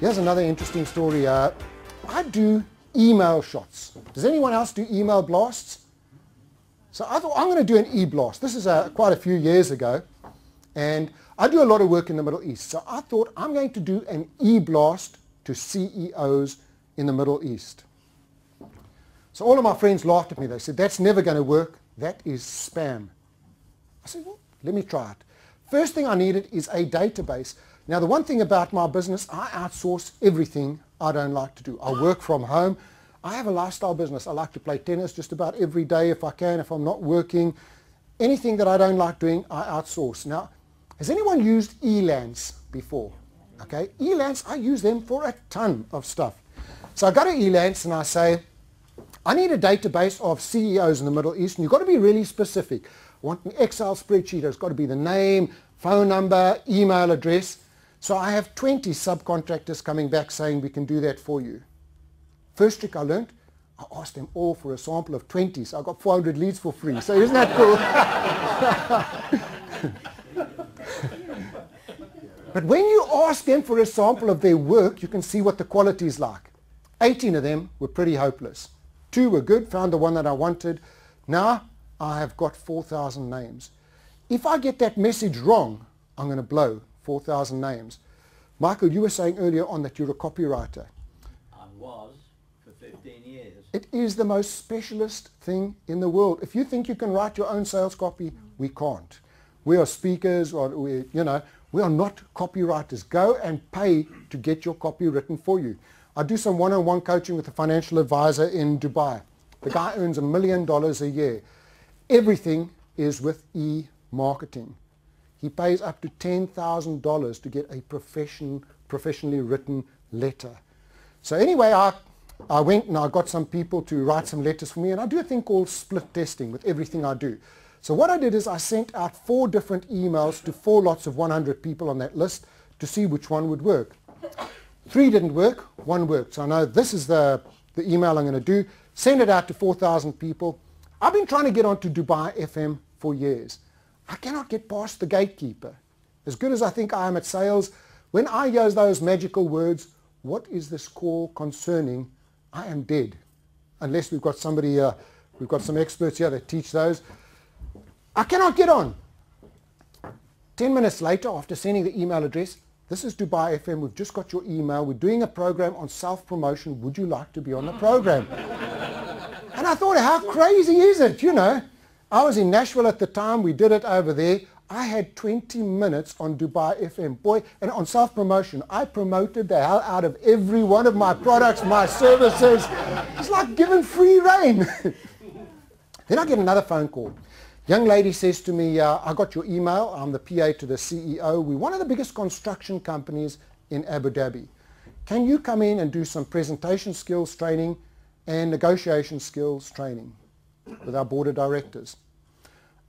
Here's another interesting story. I do email shots. Does anyone else do email blasts? So I thought I'm going to do an e-blast. This is quite a few years ago, and I do a lot of work in the Middle East. So I thought I'm going to do an e-blast to CEOs in the Middle East. So all of my friends laughed at me. They said, that's never going to work. That is spam. I said, well, let me try it. First thing I needed is a database. Now, the one thing about my business, I outsource everything I don't like to do. I work from home. I have a lifestyle business. I like to play tennis just about every day if I can, if I'm not working. Anything that I don't like doing, I outsource. Now, has anyone used Elance before? Okay, Elance, I use them for a ton of stuff. So I go to Elance and I say, I need a database of CEOs in the Middle East, and you've got to be really specific. I want an Excel spreadsheet. It's got to be the name, phone number, email address. So I have 20 subcontractors coming back saying we can do that for you. First trick I learned, I asked them all for a sample of 20, so I got 400 leads for free. So isn't that cool? But when you ask them for a sample of their work, you can see what the quality is like. 18 of them were pretty hopeless. 2 were good, found the one that I wanted. Now I have got 4,000 names. If I get that message wrong, I'm going to blow 4,000 names. Michael, you were saying earlier on that you're a copywriter. I was for 15 years. It is the most specialist thing in the world. If you think you can write your own sales copy, we can't. We are speakers, or we are not copywriters. Go and pay to get your copy written for you. I do some one-on-one coaching with a financial advisor in Dubai. The guy earns $1 million a year. Everything is with e-marketing. He pays up to $10,000 to get a professionally written letter. So anyway, I went and I got some people to write some letters for me, and I do a thing called split testing with everything I do. So what I did is I sent out 4 different emails to 4 lots of 100 people on that list to see which one would work. 3 didn't work, 1 worked. So I know this is the email I'm going to do. Send it out to 4,000 people. I've been trying to get onto Dubai FM for years. I cannot get past the gatekeeper. As good as I think I am at sales, when I use those magical words, what is this call concerning, I am dead. Unless we've got somebody, we've got some experts here that teach those. I cannot get on. 10 minutes later, after sending the email address, this is Dubai FM, we've just got your email, we're doing a program on self-promotion, would you like to be on the program? And I thought, how crazy is it, I was in Nashville at the time, we did it over there. I had 20 minutes on Dubai FM. Boy, and on self-promotion, I promoted the hell out of every one of my products, my services. It's like giving free rein. Then I get another phone call. Young lady says to me, I got your email, I'm the PA to the CEO. We're one of the biggest construction companies in Abu Dhabi. Can you come in and do some presentation skills training and negotiation skills training with our board of directors?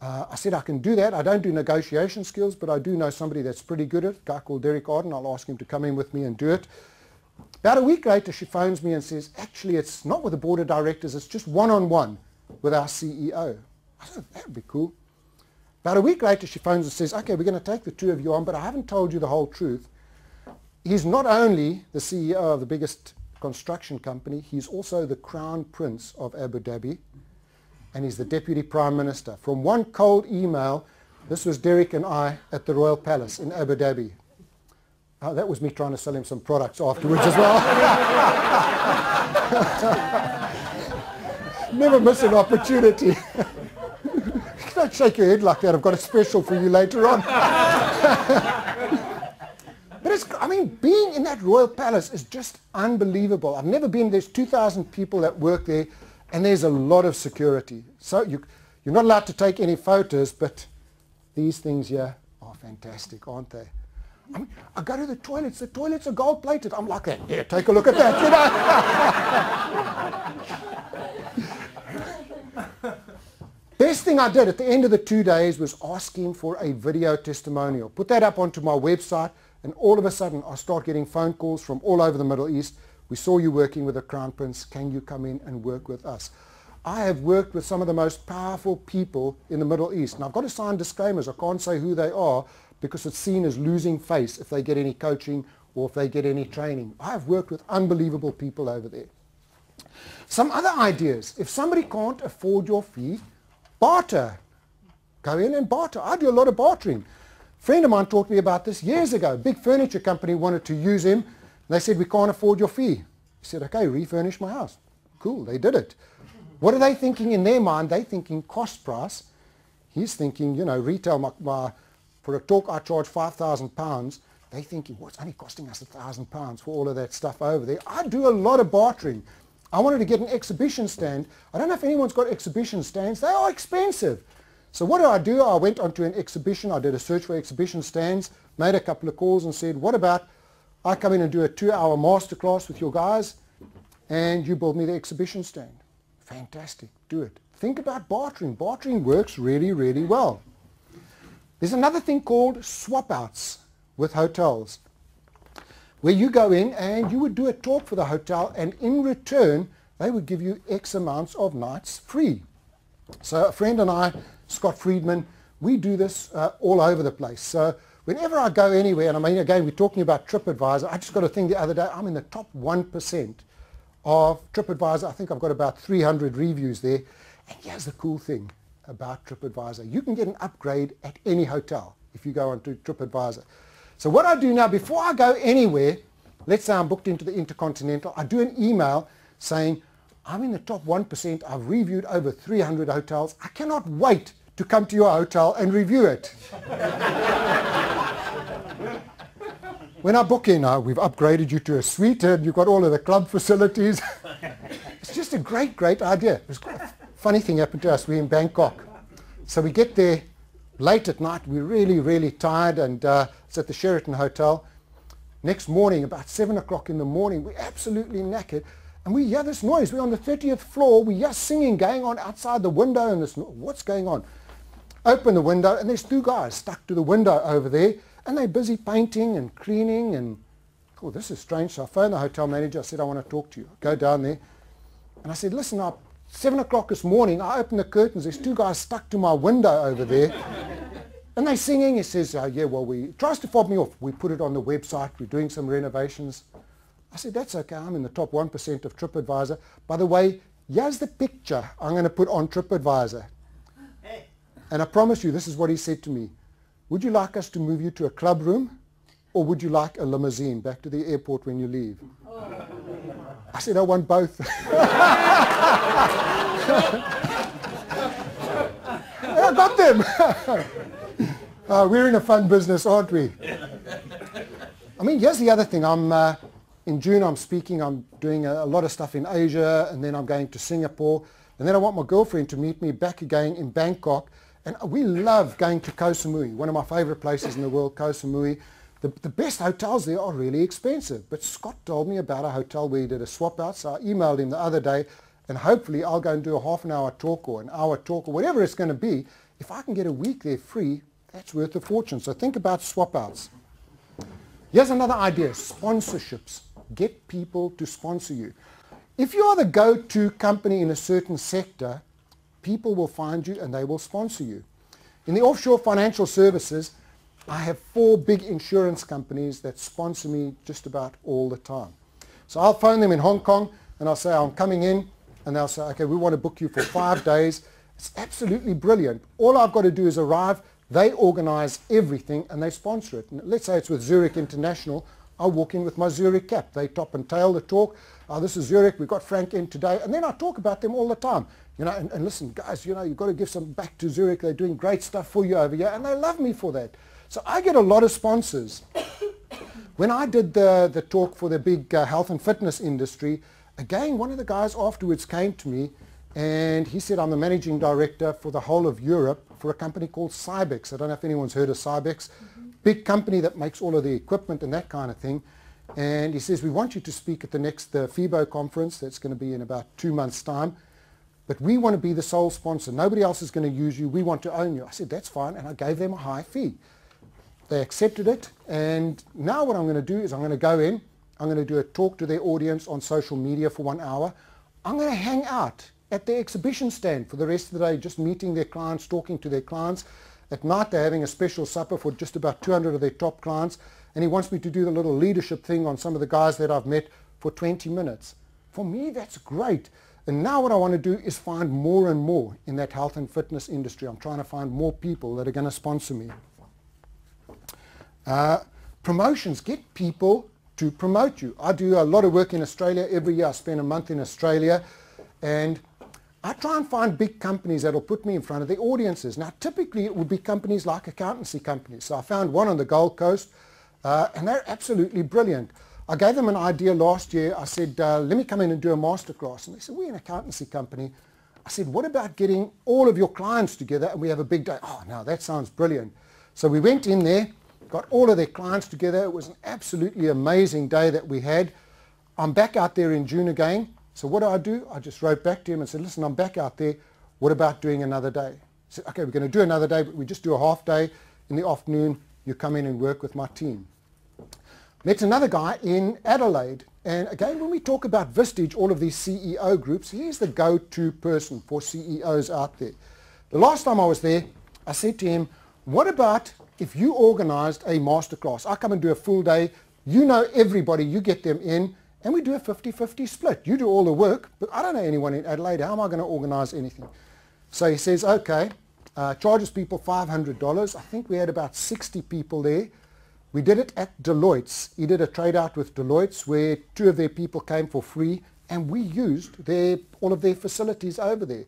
I said, I can do that. I don't do negotiation skills, but I do know somebody that's pretty good at it, a guy called Derek Arden. I'll ask him to come in with me and do it. About a week later, she phones me and says, actually, it's not with the board of directors, it's just one-on-one with our CEO. I said, that would be cool. About a week later, she phones and says, okay, we're going to take the 2 of you on, but I haven't told you the whole truth. He's not only the CEO of the biggest construction company, he's also the crown prince of Abu Dhabi, and he's the deputy prime minister. From one cold email, this was Derek and I at the Royal Palace in Abu Dhabi. That was me trying to sell him some products afterwards as well. Never miss an opportunity. Don't shake your head like that. I've got a special for you later on. But being in that Royal Palace is just unbelievable. I've never been. There's 2,000 people that work there, and there's a lot of security. So you're not allowed to take any photos, but these things here are fantastic, aren't they? I go to the toilets are gold-plated. I'm like that. Yeah, take a look at that. Best thing I did at the end of the 2 days was ask him for a video testimonial. Put that up onto my website, and all of a sudden I start getting phone calls from all over the Middle East. We saw you working with the Crown Prince. Can you come in and work with us? I have worked with some of the most powerful people in the Middle East. And I've got to sign disclaimers. I can't say who they are because it's seen as losing face if they get any coaching or if they get any training. I've worked with unbelievable people over there. Some other ideas. If somebody can't afford your fee, barter. Go in and barter. I do a lot of bartering. A friend of mine talked to me about this years ago. A big furniture company wanted to use him. They said, we can't afford your fee. He said, okay, refurnish my house. Cool, they did it. What are they thinking in their mind? They're thinking cost price. He's thinking, you know, retail, for a talk I charge £5,000. They're thinking, well, it's only costing us £1,000 for all of that stuff over there. I do a lot of bartering. I wanted to get an exhibition stand. I don't know if anyone's got exhibition stands. They are expensive. So what did? I went onto an exhibition. I did a search for exhibition stands, made a couple of calls and said, what about I come in and do a 2-hour masterclass with your guys and you build me the exhibition stand? Fantastic. Do it. Think about bartering. Bartering works really, really well. There's another thing called swapouts with hotels, where you go in and you would do a talk for the hotel, and in return they would give you X amounts of nights free. So a friend and I, Scott Friedman, we do this all over the place. So whenever I go anywhere, and I mean, again, we're talking about TripAdvisor. I just got a thing the other day. I'm in the top 1% of TripAdvisor. I think I've got about 300 reviews there. And here's the cool thing about TripAdvisor. You can get an upgrade at any hotel if you go onto TripAdvisor. So what I do now, before I go anywhere, let's say I'm booked into the Intercontinental, I do an email saying, I'm in the top 1%. I've reviewed over 300 hotels. I cannot wait to come to your hotel and review it. When I book in, we've upgraded you to a suite and you've got all of the club facilities. It's just a great, great idea. It was quite a funny thing happened to us. We're in Bangkok. So we get there late at night. We're really, really tired, and it's at the Sheraton Hotel. Next morning, about 7 o'clock in the morning, we're absolutely knackered. And we hear this noise. We're on the 30th floor. We hear singing going on outside the window. And this, what's going on? Open the window, and there's 2 guys stuck to the window over there. And they're busy painting and cleaning. And, oh, this is strange. So I phoned the hotel manager. I said, I want to talk to you. I go down there. And I said, listen up. 7 o'clock this morning, I open the curtains. There's 2 guys stuck to my window over there. And they're singing. He says, yeah, well, tries to fob me off. We put it on the website. We're doing some renovations. I said, that's okay. I'm in the top 1% of TripAdvisor. By the way, here's the picture I'm going to put on TripAdvisor. Hey. And I promise you, this is what he said to me. Would you like us to move you to a club room, or would you like a limousine back to the airport when you leave? Oh. I said, I want both. I got them. We're in a fun business, aren't we? I mean, here's the other thing. In June, I'm speaking. I'm doing a lot of stuff in Asia, and then I'm going to Singapore. And then I want my girlfriend to meet me back again in Bangkok. And we love going to Koh Samui, one of my favorite places in the world, Koh Samui. The best hotels there are really expensive. But Scott told me about a hotel where he did a swap out. So I emailed him the other day, and hopefully I'll go and do a half-an-hour talk or an hour talk or whatever it's going to be. If I can get a week there free, that's worth a fortune. So think about swap outs. Here's another idea, sponsorships. Get people to sponsor you. If you are the go-to company in a certain sector, people will find you and they will sponsor you. In the offshore financial services, I have 4 big insurance companies that sponsor me just about all the time. So I'll phone them in Hong Kong and I'll say, I'm coming in, and they'll say, okay, we want to book you for 5 days. It's absolutely brilliant. All I've got to do is arrive. They organize everything and they sponsor it. And let's say it's with Zurich International. I'll walk in with my Zurich cap. They top and tail the talk. Oh, this is Zurich. We've got Frank in today. And then I talk about them all the time. You know, and listen, guys, you know, you've got to give some back to Zurich. They're doing great stuff for you over here. And they love me for that. So I get a lot of sponsors. When I did the talk for the big health and fitness industry, again, one of the guys afterwards came to me and he said, I'm the managing director for the whole of Europe for a company called Cybex. I don't know if anyone's heard of Cybex. Big company that makes all of the equipment and that kind of thing. And he says, we want you to speak at the next FIBO conference. That's going to be in about 2 months' time. But we want to be the sole sponsor. Nobody else is going to use you. We want to own you. I said, that's fine. And I gave them a high fee. They accepted it. And now what I'm going to do is I'm going to go in. I'm going to do a talk to their audience on social media for 1 hour. I'm going to hang out at the exhibition stand for the rest of the day, just meeting their clients, talking to their clients. At night, they're having a special supper for just about 200 of their top clients. and he wants me to do the little leadership thing on some of the guys that I've met for 20 minutes. For me, that's great. And now what I want to do is find more and more in that health and fitness industry. I'm trying to find more people that are going to sponsor me. Promotions, get people to promote you. I do a lot of work in Australia every year. I spend a month in Australia, and I try and find big companies that will put me in front of their audiences. Now, typically it would be companies like accountancy companies. So I found one on the Gold Coast, and they're absolutely brilliant. I gave them an idea last year. I said, let me come in and do a masterclass. And they said, we're an accountancy company. I said, what about getting all of your clients together and we have a big day? Oh, no, that sounds brilliant. So we went in there, got all of their clients together. It was an absolutely amazing day that we had. I'm back out there in June again. So what do? I just wrote back to him and said, listen, I'm back out there. What about doing another day? He said, okay, we're going to do another day, but we just do a half day. In the afternoon, you come in and work with my team. Met another guy in Adelaide. And again, when we talk about Vistage, all of these CEO groups, he's the go-to person for CEOs out there. The last time I was there, I said to him, what about if you organized a masterclass? I come and do a full day. You know everybody. You get them in. And we do a 50-50 split. You do all the work, but I don't know anyone in Adelaide. How am I going to organize anything? So he says, okay, charges people $500. I think we had about 60 people there. We did it at Deloitte's. He did a trade out with Deloitte's where 2 of their people came for free, and we used all of their facilities over there.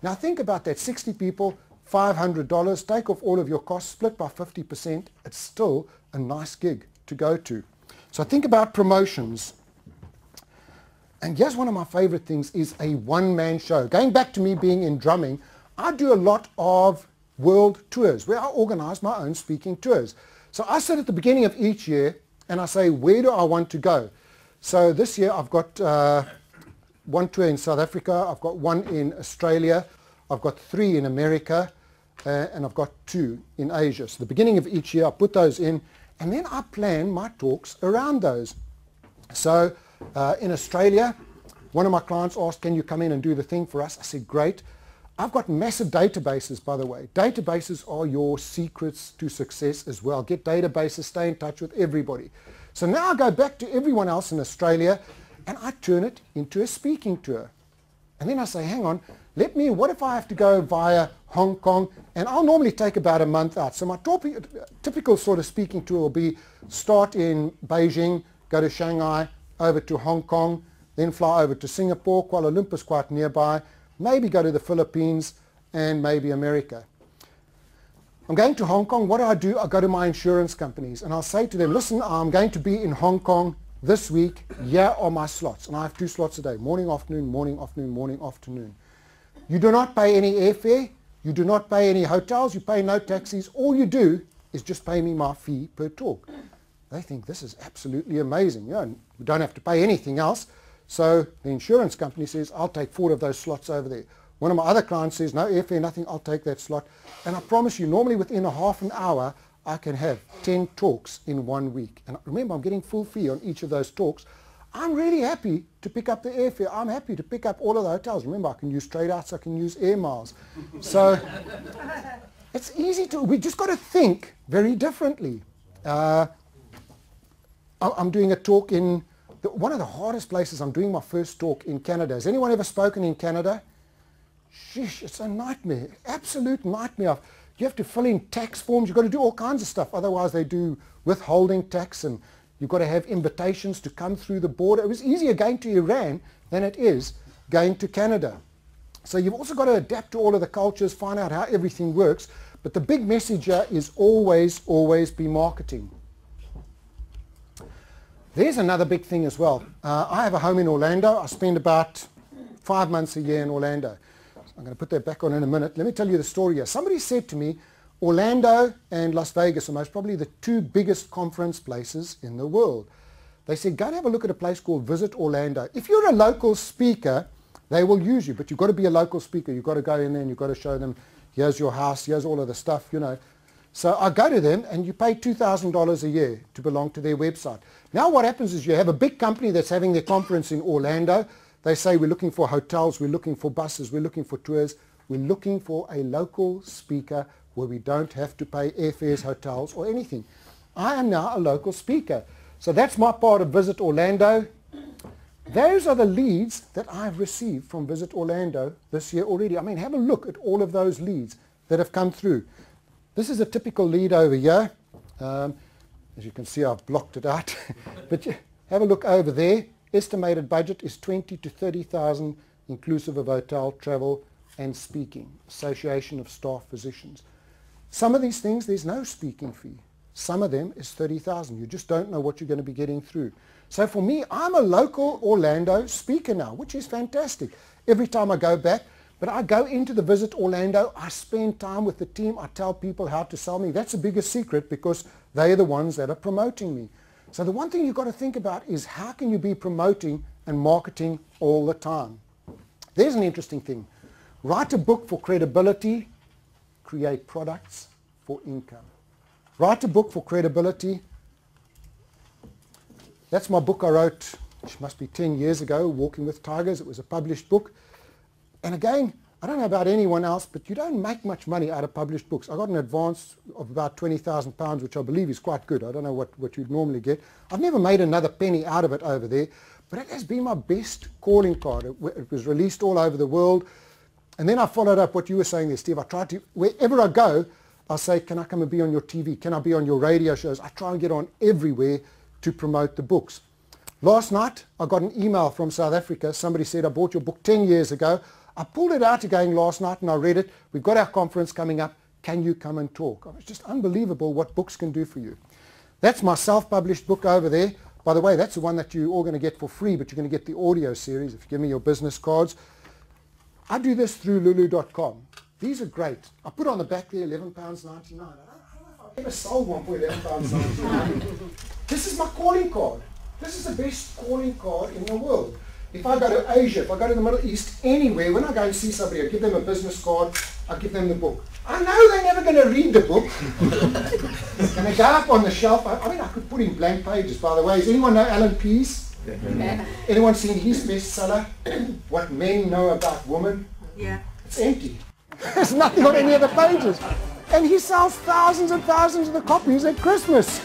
Now think about that, 60 people, $500, take off all of your costs, split by 50%. It's still a nice gig to go to. So think about promotions. And here's one of my favorite things is a one-man show. Going back to me being in drumming, I do a lot of world tours where I organize my own speaking tours. So I sit at the beginning of each year and I say, where do I want to go? So this year I've got one tour in South Africa, I've got one in Australia, I've got 3 in America, and I've got 2 in Asia. So the beginning of each year I put those in, and then I plan my talks around those. So in Australia, one of my clients asked, can you come in and do the thing for us? I said, great. I've got massive databases, by the way. Databases are your secrets to success as well. Get databases, stay in touch with everybody. So now I go back to everyone else in Australia and I turn it into a speaking tour. And then I say, hang on, what if I have to go via Hong Kong? And I'll normally take about a month out. So my typical sort of speaking tour will be start in Beijing, go to Shanghai, over to Hong Kong, then fly over to Singapore. Kuala Lumpur's quite nearby. Maybe go to the Philippines and maybe America. I'm going to Hong Kong. What do? I go to my insurance companies and I'll say to them, listen, I'm going to be in Hong Kong this week. Here are my slots. And I have 2 slots a day, morning, afternoon, morning, afternoon, morning, afternoon. You do not pay any airfare. You do not pay any hotels. You pay no taxis. All you do is just pay me my fee per talk. They think this is absolutely amazing. You know, we don't have to pay anything else. So the insurance company says, I'll take 4 of those slots over there. One of my other clients says, no airfare, nothing, I'll take that slot. And I promise you, normally within a half an hour, I can have 10 talks in 1 week. And remember, I'm getting full fee on each of those talks. I'm really happy to pick up the airfare. I'm happy to pick up all of the hotels. Remember, I can use trade outs, I can use air miles. So it's easy to, we just got to think very differently. I'm doing a talk in one of the hardest places. I'm doing my first talk in Canada. Has anyone ever spoken in Canada? Sheesh, it's a nightmare, absolute nightmare. You have to fill in tax forms. You've got to do all kinds of stuff. Otherwise, they do withholding tax, and you've got to have invitations to come through the border. It was easier going to Iran than it is going to Canada. So you've also got to adapt to all of the cultures, find out how everything works. But the big message here is always, always be marketing. There's another big thing as well. I have a home in Orlando. I spend about 5 months a year in Orlando. So I'm going to put that back on in a minute. Let me tell you the story here. Somebody said to me, Orlando and Las Vegas are most probably the 2 biggest conference places in the world. They said, go and have a look at a place called Visit Orlando. If you're a local speaker, they will use you, but you've got to be a local speaker. You've got to go in there and you've got to show them, here's your house, here's all of the stuff, you know. So I go to them and you pay $2,000 a year to belong to their website. Now what happens is you have a big company that's having their conference in Orlando. They say, we're looking for hotels, we're looking for buses, we're looking for tours. We're looking for a local speaker where we don't have to pay airfares, hotels or anything. I am now a local speaker. So that's my part of Visit Orlando. Those are the leads that I've received from Visit Orlando this year already. I mean, have a look at all of those leads that have come through. This is a typical lead over here. As you can see, I've blocked it out. But have a look over there. Estimated budget is 20 to 30,000, inclusive of hotel, travel, and speaking. Association of Staff Physicians. Some of these things, there's no speaking fee. Some of them is 30,000. You just don't know what you're going to be getting through. So for me, I'm a local Orlando speaker now, which is fantastic. Every time I go back, but I go into the Visit Orlando, I spend time with the team, I tell people how to sell me. That's the biggest secret because they are the ones that are promoting me. So the one thing you've got to think about is how can you be promoting and marketing all the time? There's an interesting thing. Write a book for credibility, create products for income. Write a book for credibility. That's my book I wrote, which must be 10 years ago, Walking with Tigers. It was a published book. And again, I don't know about anyone else, but you don't make much money out of published books. I got an advance of about £20,000, which I believe is quite good. I don't know what you'd normally get. I've never made another penny out of it over there, but it has been my best calling card. It was released all over the world. And then I followed up what you were saying there, Steve. I tried to, wherever I go, I'll say, can I come and be on your TV? Can I be on your radio shows? I try and get on everywhere to promote the books. Last night, I got an email from South Africa. Somebody said, I bought your book 10 years ago. I pulled it out again last night and I read it. We've got our conference coming up. Can you come and talk? It's just unbelievable what books can do for you. That's my self-published book over there. By the way, that's the one that you're all going to get for free, but you're going to get the audio series if you give me your business cards. I do this through lulu.com. These are great. I put on the back there £11.99. I don't know if I've ever sold one for £11.99. This is my calling card. This is the best calling card in the world. If I go to Asia, if I go to the Middle East, anywhere, when I go and see somebody, I give them a business card, I give them the book. I know they're never going to read the book. And they go up on the shelf. I mean, I could put in blank pages, by the way. Does anyone know Alan Pease? Yeah. Anyone seen his bestseller, What Men Know About Women? Yeah. It's empty. There's nothing on any of the pages. And he sells thousands and thousands of the copies at Christmas.